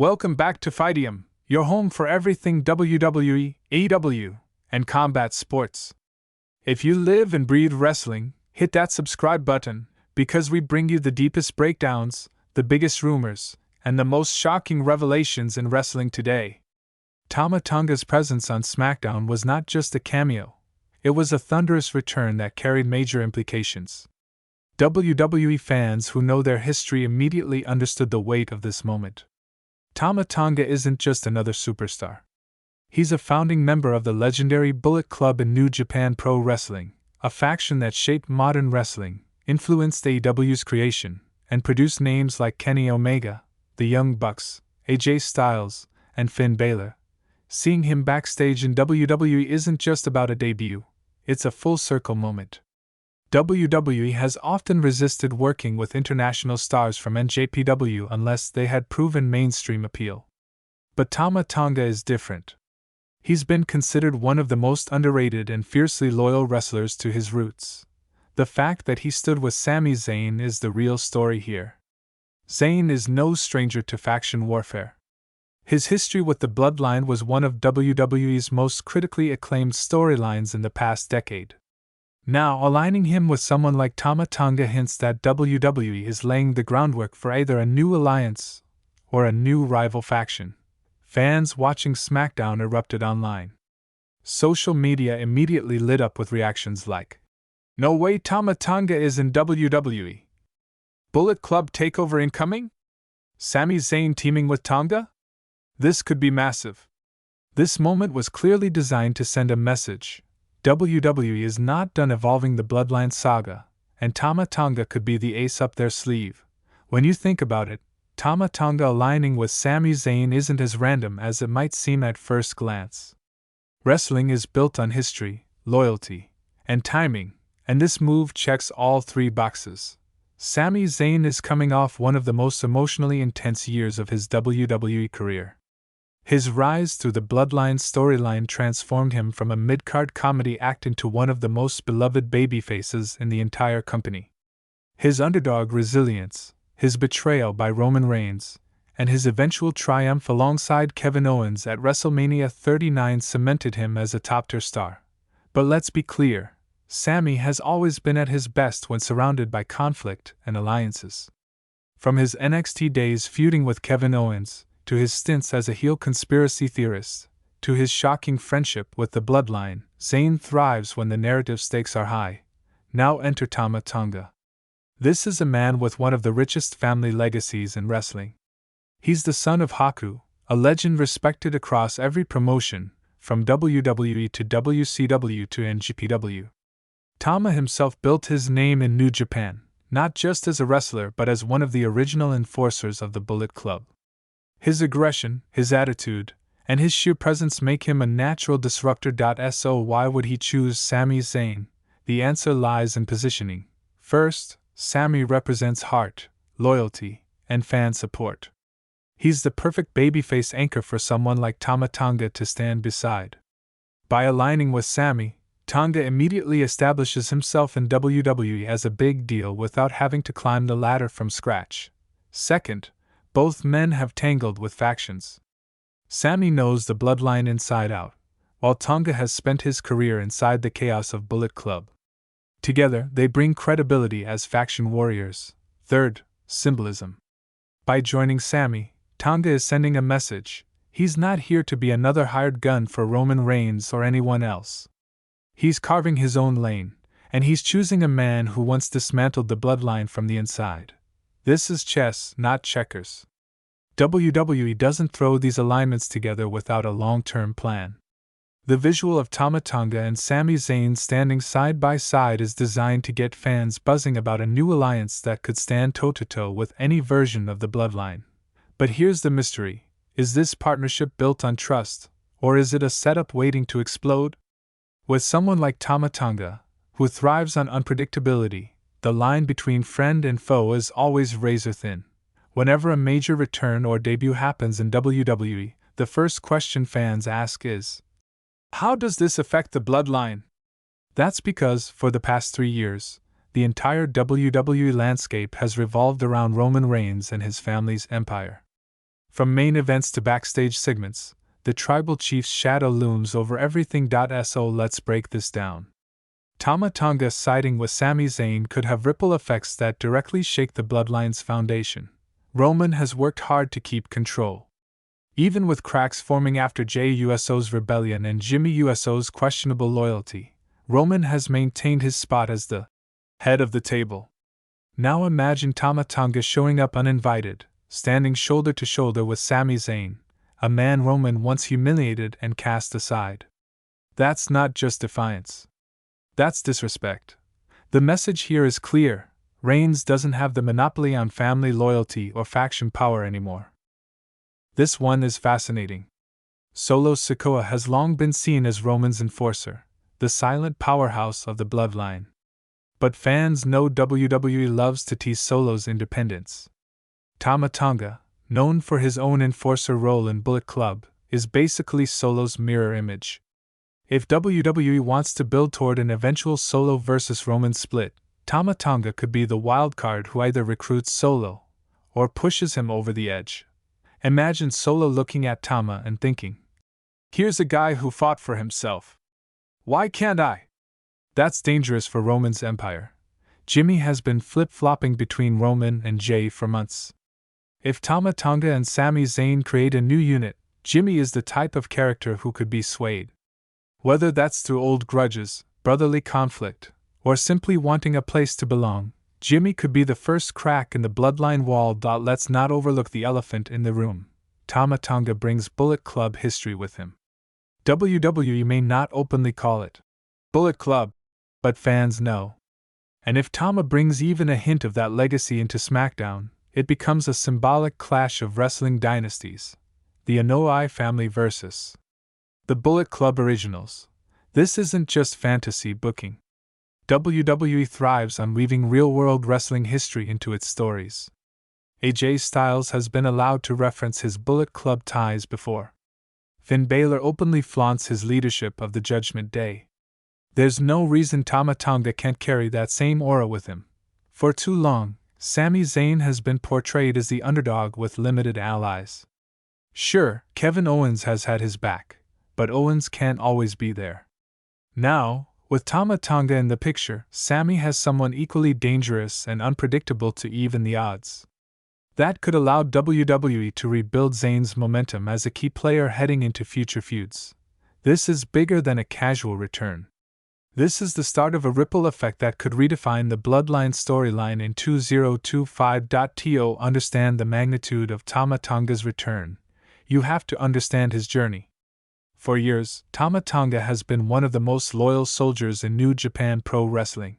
Welcome back to Fightium, your home for everything WWE, AEW, and combat sports. If you live and breathe wrestling, hit that subscribe button, because we bring you the deepest breakdowns, the biggest rumors, and the most shocking revelations in wrestling today. Tama Tonga's presence on SmackDown was not just a cameo, it was a thunderous return that carried major implications. WWE fans who know their history immediately understood the weight of this moment. Tama Tonga isn't just another superstar. He's a founding member of the legendary Bullet Club in New Japan Pro Wrestling, a faction that shaped modern wrestling, influenced AEW's creation, and produced names like Kenny Omega, the Young Bucks, AJ Styles, and Finn Balor. Seeing him backstage in WWE isn't just about a debut, it's a full-circle moment. WWE has often resisted working with international stars from NJPW unless they had proven mainstream appeal. But Tama Tonga is different. He's been considered one of the most underrated and fiercely loyal wrestlers to his roots. The fact that he stood with Sami Zayn is the real story here. Zayn is no stranger to faction warfare. His history with the Bloodline was one of WWE's most critically acclaimed storylines in the past decade. Now, aligning him with someone like Tama Tonga hints that WWE is laying the groundwork for either a new alliance or a new rival faction. Fans watching SmackDown erupted online. Social media immediately lit up with reactions like, "No way Tama Tonga is in WWE! Bullet Club takeover incoming? Sami Zayn teaming with Tonga? This could be massive." This moment was clearly designed to send a message. WWE is not done evolving the Bloodline saga, and Tama Tonga could be the ace up their sleeve. When you think about it, Tama Tonga aligning with Sami Zayn isn't as random as it might seem at first glance. Wrestling is built on history, loyalty, and timing, and this move checks all three boxes. Sami Zayn is coming off one of the most emotionally intense years of his WWE career. His rise through the Bloodline storyline transformed him from a mid-card comedy act into one of the most beloved babyfaces in the entire company. His underdog resilience, his betrayal by Roman Reigns, and his eventual triumph alongside Kevin Owens at WrestleMania 39 cemented him as a top-tier star. But let's be clear, Sami has always been at his best when surrounded by conflict and alliances. From his NXT days feuding with Kevin Owens, to his stints as a heel conspiracy theorist, to his shocking friendship with the Bloodline, Zayn thrives when the narrative stakes are high. Now enter Tama Tonga. This is a man with one of the richest family legacies in wrestling. He's the son of Haku, a legend respected across every promotion, from WWE to WCW to NJPW. Tama himself built his name in New Japan, not just as a wrestler but as one of the original enforcers of the Bullet Club. His aggression, his attitude, and his sheer presence make him a natural disruptor. So why would he choose Sami Zayn? The answer lies in positioning. First, Sami represents heart, loyalty, and fan support. He's the perfect babyface anchor for someone like Tama Tonga to stand beside. By aligning with Sami, Tonga immediately establishes himself in WWE as a big deal without having to climb the ladder from scratch. Second, both men have tangled with factions. Sami knows the Bloodline inside out, while Tonga has spent his career inside the chaos of Bullet Club. Together, they bring credibility as faction warriors. Third, symbolism. By joining Sami, Tonga is sending a message. He's not here to be another hired gun for Roman Reigns or anyone else. He's carving his own lane, and he's choosing a man who once dismantled the Bloodline from the inside. This is chess, not checkers. WWE doesn't throw these alignments together without a long-term plan. The visual of Tama Tonga and Sami Zayn standing side by side is designed to get fans buzzing about a new alliance that could stand toe-to-toe with any version of the Bloodline. But here's the mystery. Is this partnership built on trust, or is it a setup waiting to explode? With someone like Tama Tonga, who thrives on unpredictability, the line between friend and foe is always razor-thin. Whenever a major return or debut happens in WWE, the first question fans ask is, how does this affect the Bloodline? That's because, for the past 3 years, the entire WWE landscape has revolved around Roman Reigns and his family's empire. From main events to backstage segments, the tribal chief's shadow looms over everything. So let's break this down. Tama Tonga siding with Sami Zayn could have ripple effects that directly shake the Bloodline's foundation. Roman has worked hard to keep control. Even with cracks forming after Jey Uso's rebellion and Jimmy Uso's questionable loyalty, Roman has maintained his spot as the head of the table. Now imagine Tama Tonga showing up uninvited, standing shoulder to shoulder with Sami Zayn, a man Roman once humiliated and cast aside. That's not just defiance. That's disrespect. The message here is clear: Reigns doesn't have the monopoly on family loyalty or faction power anymore. This one is fascinating. Solo Sikoa has long been seen as Roman's enforcer, the silent powerhouse of the Bloodline. But fans know WWE loves to tease Solo's independence. Tama Tonga, known for his own enforcer role in Bullet Club, is basically Solo's mirror image. If WWE wants to build toward an eventual Solo versus Roman split, Tama Tonga could be the wildcard who either recruits Solo or pushes him over the edge. Imagine Solo looking at Tama and thinking, "Here's a guy who fought for himself. Why can't I?" That's dangerous for Roman's empire. Jimmy has been flip-flopping between Roman and Jey for months. If Tama Tonga and Sami Zayn create a new unit, Jimmy is the type of character who could be swayed. Whether that's through old grudges, brotherly conflict, or simply wanting a place to belong, Jimmy could be the first crack in the Bloodline wall. Let's not overlook the elephant in the room. Tama Tonga brings Bullet Club history with him. WWE may not openly call it Bullet Club, but fans know. And if Tama brings even a hint of that legacy into SmackDown, it becomes a symbolic clash of wrestling dynasties. The Anoa'i family versus the Bullet Club originals. This isn't just fantasy booking. WWE thrives on weaving real-world wrestling history into its stories. AJ Styles has been allowed to reference his Bullet Club ties before. Finn Balor openly flaunts his leadership of the Judgment Day. There's no reason Tama Tonga can't carry that same aura with him. For too long, Sami Zayn has been portrayed as the underdog with limited allies. Sure, Kevin Owens has had his back, but Owens can't always be there. Now, with Tama Tonga in the picture, Sami has someone equally dangerous and unpredictable to even the odds. That could allow WWE to rebuild Zayn's momentum as a key player heading into future feuds. This is bigger than a casual return. This is the start of a ripple effect that could redefine the Bloodline storyline in 2025. To understand the magnitude of Tama Tonga's return, you have to understand his journey. For years, Tama Tonga has been one of the most loyal soldiers in New Japan Pro Wrestling.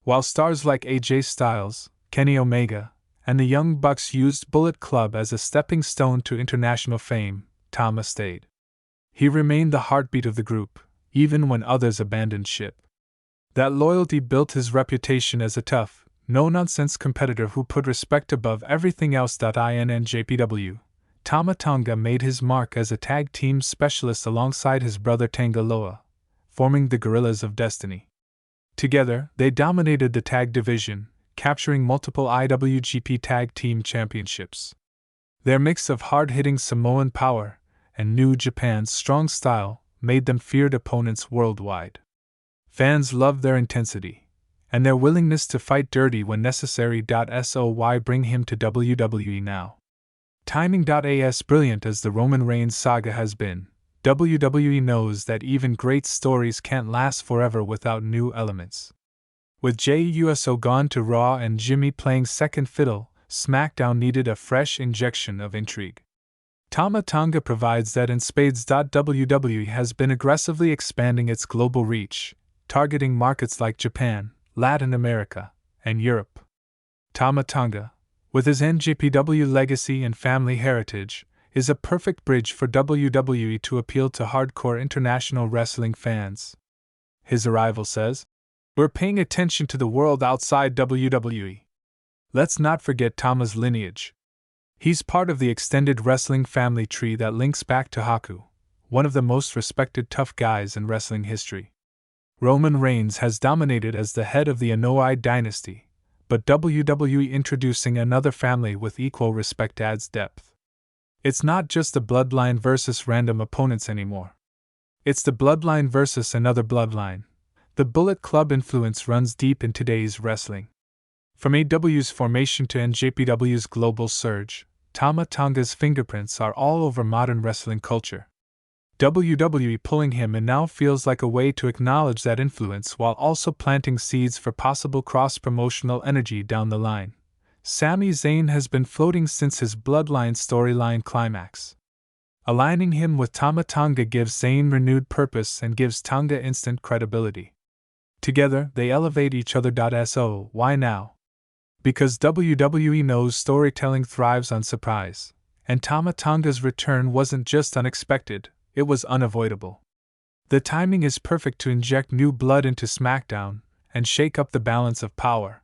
While stars like AJ Styles, Kenny Omega, and the Young Bucks used Bullet Club as a stepping stone to international fame, Tama stayed. He remained the heartbeat of the group, even when others abandoned ship. That loyalty built his reputation as a tough, no-nonsense competitor who put respect above everything else. In NJPW, Tama Tonga made his mark as a tag team specialist alongside his brother Tangaloa, forming the Gorillas of Destiny. Together, they dominated the tag division, capturing multiple IWGP Tag Team Championships. Their mix of hard-hitting Samoan power and New Japan's strong style made them feared opponents worldwide. Fans loved their intensity, and their willingness to fight dirty when necessary. So why bring him to WWE now? Timing. As brilliant as the Roman Reigns saga has been, WWE knows that even great stories can't last forever without new elements. With Jey Uso gone to Raw and Jimmy playing second fiddle, SmackDown needed a fresh injection of intrigue. Tama Tonga provides that in spades. WWE has been aggressively expanding its global reach, targeting markets like Japan, Latin America, and Europe. Tama Tonga, with his NJPW legacy and family heritage, is a perfect bridge for WWE to appeal to hardcore international wrestling fans. His arrival says, "We're paying attention to the world outside WWE." Let's not forget Tama's lineage. He's part of the extended wrestling family tree that links back to Haku, one of the most respected tough guys in wrestling history. Roman Reigns has dominated as the head of the Anoa'i dynasty, but WWE introducing another family with equal respect adds depth. It's not just the Bloodline versus random opponents anymore. It's the Bloodline versus another Bloodline. The Bullet Club influence runs deep in today's wrestling. From AW's formation to NJPW's global surge, Tama Tonga's fingerprints are all over modern wrestling culture. WWE pulling him in now feels like a way to acknowledge that influence while also planting seeds for possible cross-promotional energy down the line. Sami Zayn has been floating since his Bloodline storyline climax. Aligning him with Tama Tonga gives Zayn renewed purpose and gives Tonga instant credibility. Together, they elevate each other. So, why now? Because WWE knows storytelling thrives on surprise, and Tama Tonga's return wasn't just unexpected, it was unavoidable. The timing is perfect to inject new blood into SmackDown and shake up the balance of power.